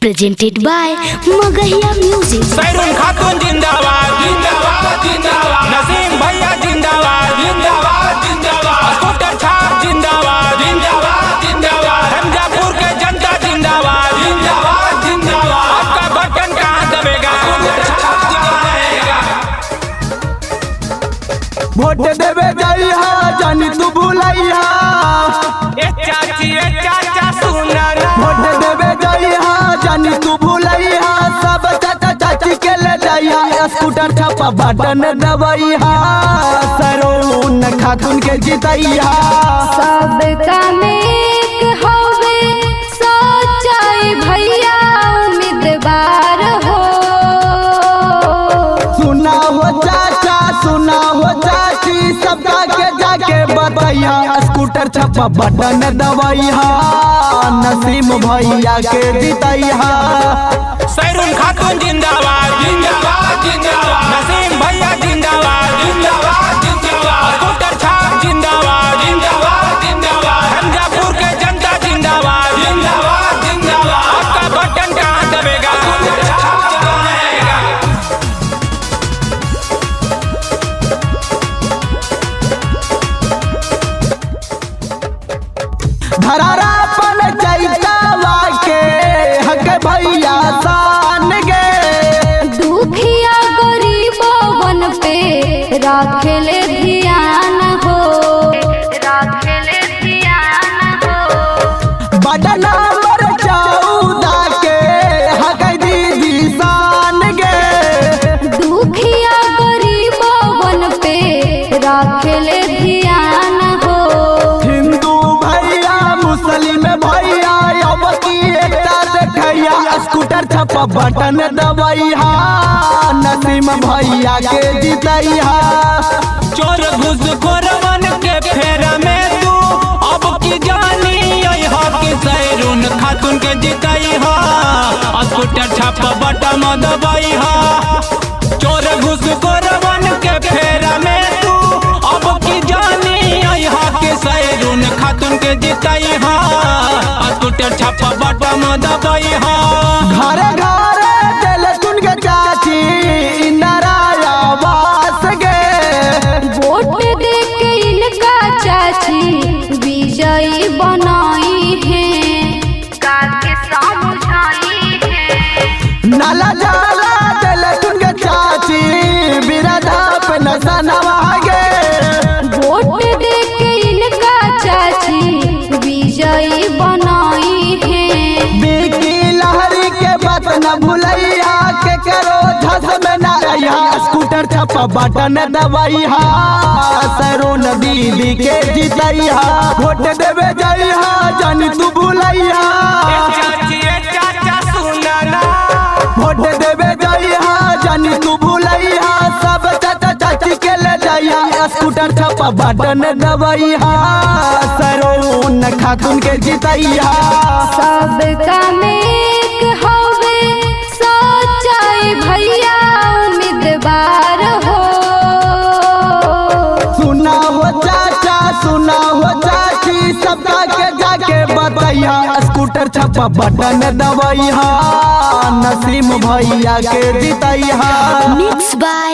presented by Magahiya Music। सैरून खातून जिंदाबाद जिंदाबाद जिंदाबाद, नसीम भैया जिंदाबाद जिंदाबाद जिंदाबाद, स्कूटर छाप जिंदाबाद जिंदाबाद जिंदाबाद, रमजापुर के जनता जिंदाबाद जिंदाबाद जिंदाबाद। आपका बटन कहाँ दबेगा? वोट देवे जाइहा जानी तू भूलैहा, चाचा सुना वोट देवे जाइहा जानी तू भूलैहा, सब चाचा चाची के ले जाइहा, स्कूटर छापा बटन दबैहा, सैरून खातून के जितैहा। सबका नेक होवे सच्चाई भैया उम्मीदवार हो। सुना हो चाचा सुना हो चाची, सबका के जाके बताइहा, स्कूटर छापा बटन दबैहा, नसीम भैया के जितैहा। सैरून खातून जिंदाबाद जिंदाबाद जिंदाबाद, नसीम भैया जिंदाबाद जिंदाबाद जिंदाबाद, स्कूटर छाप जिंदाबाद जिंदाबाद जिंदाबाद, रमजापुर के जनता जिंदाबाद जिंदाबाद जिंदाबाद। आपका बटन कहाँ दबेगा? धरारा पन चैतावा के हक भैया शान गे, दुखिया गरीबवन पे राखेले ध्यान हो, राखेले ध्यान हो। बटन नंबर 14 के हक दीदी शान गे, दुखिया गरीबवन पे राखेले ध्यान हो। हिंदू भैया मुस्लिम भैया अब की एकता देखैया, स्कूटर छापा बटन दबैहा, नसीम भैया के जितैहा। चोर घुसखोरवन के फेरा में तू अब की जानी अइहा, कि सैरून खातून के जितैहा, स्कूटर छाप बटन दबैहा। चोर घुसखोरवन के फेरा में तू अब की जानी अइहा, कि सैरून खातून के जितैहा, स्कूटर छाप बटन दबैहा। घरे घरे दिल सुन के चाची इंदिरा आवास गे, वोट दे के इनका चाची विजयी बनाई है, काके समझाई है। नाला जाला दिल सुन के चाची बिरधा पे नसनवा गे, वोट दे के इनका चाची विजयी बनाई है। बिकी लहरी के बात न भूलैया, के करो झस में ना रहिया, स्कूटर छापा बटन दबैहा, सैरून दीदी के जितैहा। वोट देवे जाइहा जानी तू भूलैहा, चाचा सुना ना, वोट देवे जाइहा जानी तू भूलैहा, सब चाचा चाची के ले जाइहा, स्कूटर छापा बटन दबैहा, सैरून खातून के जितैहा। सबका नेक होवे सच्चाई भैया उम्मीदवार हो। सुना हो चाचा सुना हो चाची, सबका के जाके बताइहा, स्कूटर छापा बटन दबैहा, नसीम भैया के जितैहा। Mixed by